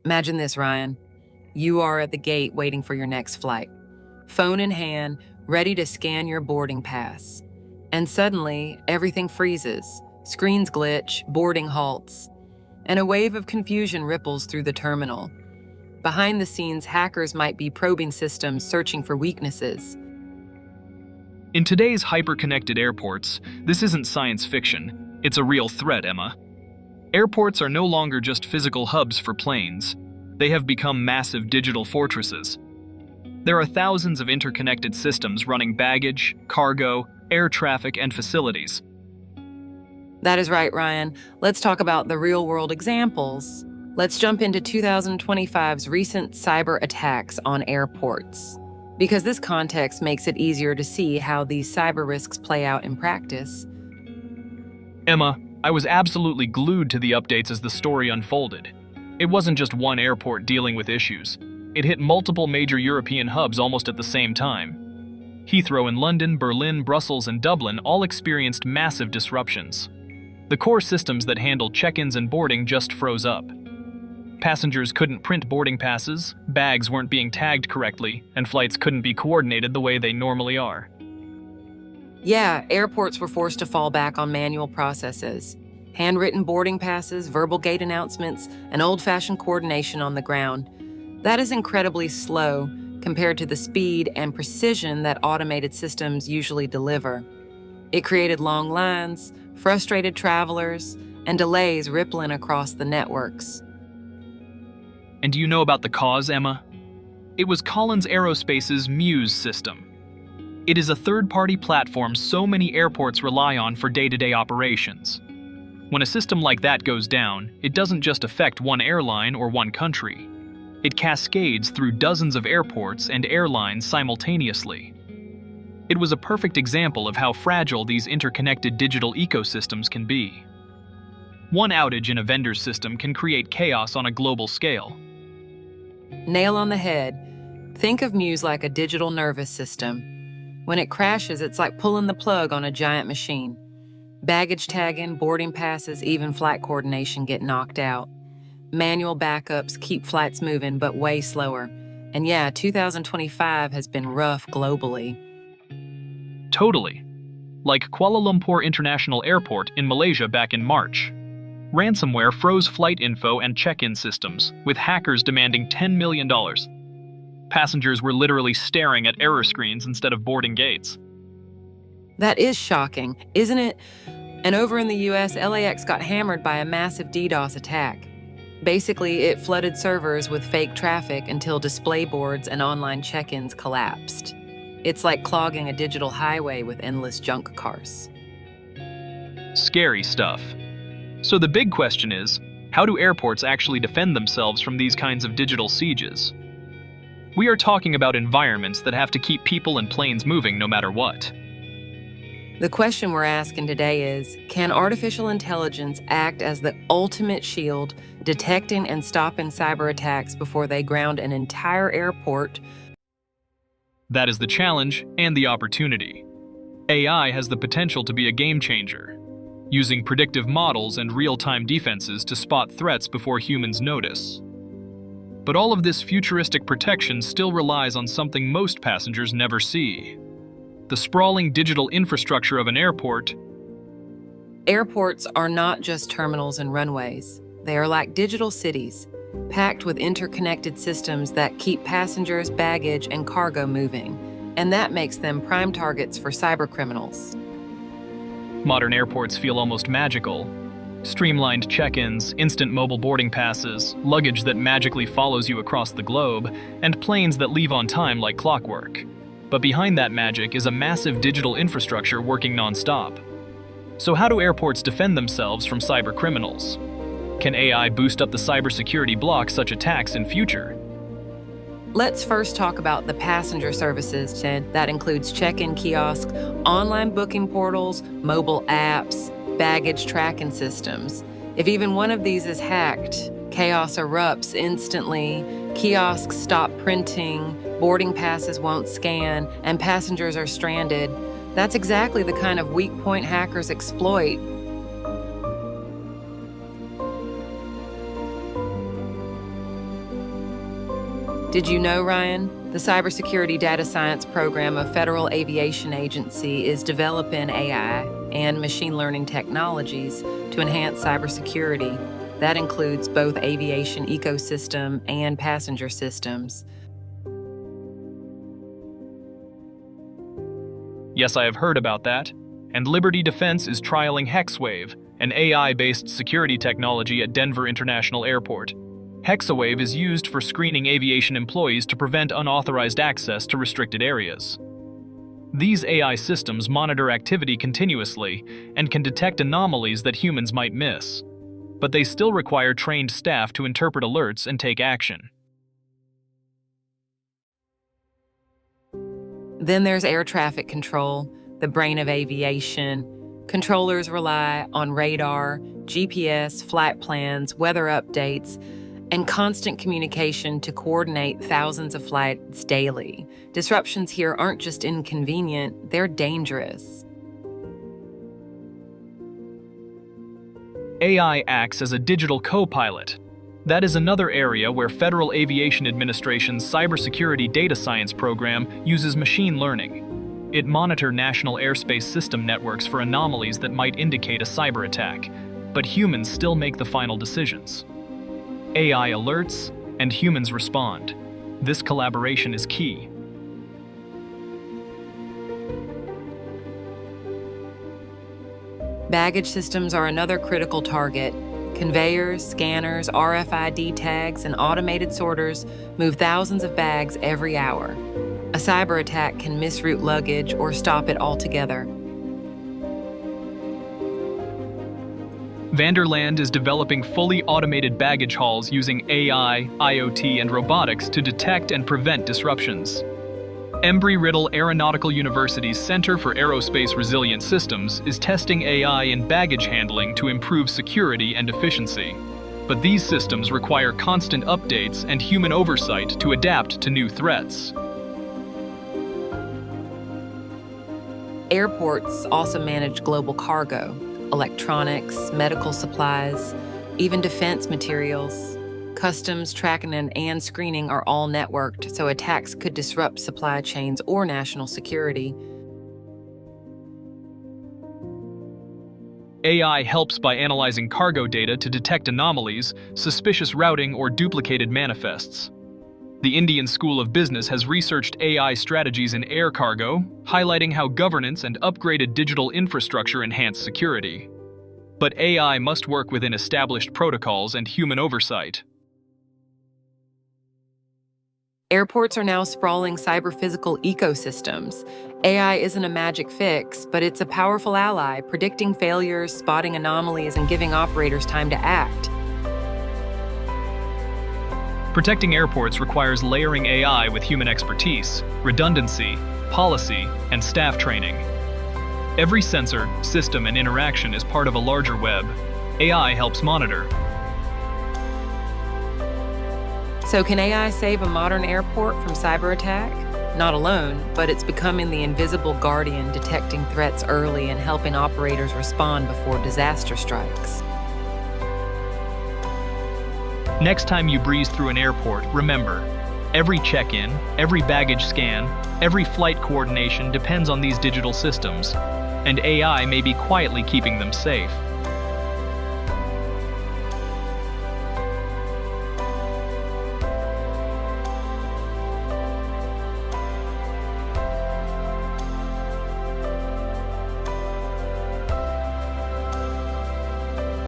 Imagine this, Ryan. You are at the gate waiting for your next flight, phone in hand, ready to scan your boarding pass. And suddenly, everything freezes, screens glitch, boarding halts, and a wave of confusion ripples through the terminal. Behind the scenes, hackers might be probing systems, searching for weaknesses. In today's hyper-connected airports, this isn't science fiction. It's a real threat, Emma. Airports are no longer just physical hubs for planes. They have become massive digital fortresses. There are thousands of interconnected systems running baggage, cargo, air traffic, and facilities. That is right, Ryan. Let's talk about the real-world examples. Let's jump into 2025's recent cyber attacks on airports, because this context makes it easier to see how these cyber risks play out in practice. Emma, I was absolutely glued to the updates as the story unfolded. It wasn't just one airport dealing with issues. It hit multiple major European hubs almost at the same time. Heathrow in London, Berlin, Brussels, and Dublin all experienced massive disruptions. The core systems that handle check-ins and boarding just froze up. Passengers couldn't print boarding passes, bags weren't being tagged correctly, and flights couldn't be coordinated the way they normally are. Yeah, airports were forced to fall back on manual processes. Handwritten boarding passes, verbal gate announcements, and old-fashioned coordination on the ground. That is incredibly slow compared to the speed and precision that automated systems usually deliver. It created long lines, frustrated travelers, and delays rippling across the networks. And do you know about the cause, Emma? It was Collins Aerospace's Muse system. It is a third-party platform so many airports rely on for day-to-day operations. When a system like that goes down, it doesn't just affect one airline or one country. It cascades through dozens of airports and airlines simultaneously. It was a perfect example of how fragile these interconnected digital ecosystems can be. One outage in a vendor's system can create chaos on a global scale. Nail on the head. Think of Muse like a digital nervous system. When it crashes, it's like pulling the plug on a giant machine. Baggage tagging, boarding passes, even flight coordination get knocked out. Manual backups keep flights moving, but way slower. And yeah, 2025 has been rough globally. Totally. Like Kuala Lumpur International Airport in Malaysia back in March. Ransomware froze flight info and check-in systems, with hackers demanding $10 million. Passengers were literally staring at error screens instead of boarding gates. That is shocking, isn't it? And over in the US, LAX got hammered by a massive DDoS attack. Basically, it flooded servers with fake traffic until display boards and online check-ins collapsed. It's like clogging a digital highway with endless junk cars. Scary stuff. So the big question is, how do airports actually defend themselves from these kinds of digital sieges? We are talking about environments that have to keep people and planes moving no matter what. The question we're asking today is, can artificial intelligence act as the ultimate shield, detecting and stopping cyber attacks before they ground an entire airport? That is the challenge and the opportunity. AI has the potential to be a game changer, using predictive models and real-time defenses to spot threats before humans notice. But all of this futuristic protection still relies on something most passengers never see: the sprawling digital infrastructure of an airport. Airports are not just terminals and runways. They are like digital cities, packed with interconnected systems that keep passengers, baggage, and cargo moving. And that makes them prime targets for cybercriminals. Modern airports feel almost magical. Streamlined check-ins, instant mobile boarding passes, luggage that magically follows you across the globe, and planes that leave on time like clockwork. But behind that magic is a massive digital infrastructure working non-stop. So how do airports defend themselves from cybercriminals? Can AI boost up the cybersecurity block such attacks in future? Let's first talk about the passenger services, Ted. That includes check-in kiosks, online booking portals, mobile apps, baggage tracking systems. If even one of these is hacked, chaos erupts instantly. Kiosks stop printing, boarding passes won't scan, and passengers are stranded. That's exactly the kind of weak point hackers exploit. Did you know, Ryan? The Cybersecurity Data Science program of Federal Aviation Agency is developing AI and machine learning technologies to enhance cybersecurity. That includes both aviation ecosystem and passenger systems. Yes, I have heard about that. And Liberty Defense is trialing Hexawave, an AI-based security technology at Denver International Airport. Hexawave is used for screening aviation employees to prevent unauthorized access to restricted areas. These AI systems monitor activity continuously and can detect anomalies that humans might miss. But they still require trained staff to interpret alerts and take action. Then there's air traffic control, the brain of aviation. Controllers rely on radar, GPS, flight plans, weather updates, and constant communication to coordinate thousands of flights daily. Disruptions here aren't just inconvenient, they're dangerous. AI acts as a digital co-pilot. That is another area where Federal Aviation Administration's Cybersecurity Data Science program uses machine learning. It monitors national airspace system networks for anomalies that might indicate a cyber attack, but humans still make the final decisions. AI alerts, and humans respond. This collaboration is key. Baggage systems are another critical target. Conveyors, scanners, RFID tags, and automated sorters move thousands of bags every hour. A cyber attack can misroute luggage or stop it altogether. Vanderland is developing fully automated baggage hauls using AI, IoT, and robotics to detect and prevent disruptions. Embry-Riddle Aeronautical University's Center for Aerospace Resilient Systems is testing AI in baggage handling to improve security and efficiency. But these systems require constant updates and human oversight to adapt to new threats. Airports also manage global cargo, electronics, medical supplies, even defense materials. Customs, tracking, and screening are all networked, so attacks could disrupt supply chains or national security. AI helps by analyzing cargo data to detect anomalies, suspicious routing, or duplicated manifests. The Indian School of Business has researched AI strategies in air cargo, highlighting how governance and upgraded digital infrastructure enhance security. But AI must work within established protocols and human oversight. Airports are now sprawling cyber-physical ecosystems. AI isn't a magic fix, but it's a powerful ally, predicting failures, spotting anomalies, and giving operators time to act. Protecting airports requires layering AI with human expertise, redundancy, policy, and staff training. Every sensor, system, and interaction is part of a larger web. AI helps monitor. So can AI save a modern airport from cyber attack? Not alone, but it's becoming the invisible guardian, detecting threats early and helping operators respond before disaster strikes. Next time you breeze through an airport, remember, every check-in, every baggage scan, every flight coordination depends on these digital systems, and AI may be quietly keeping them safe.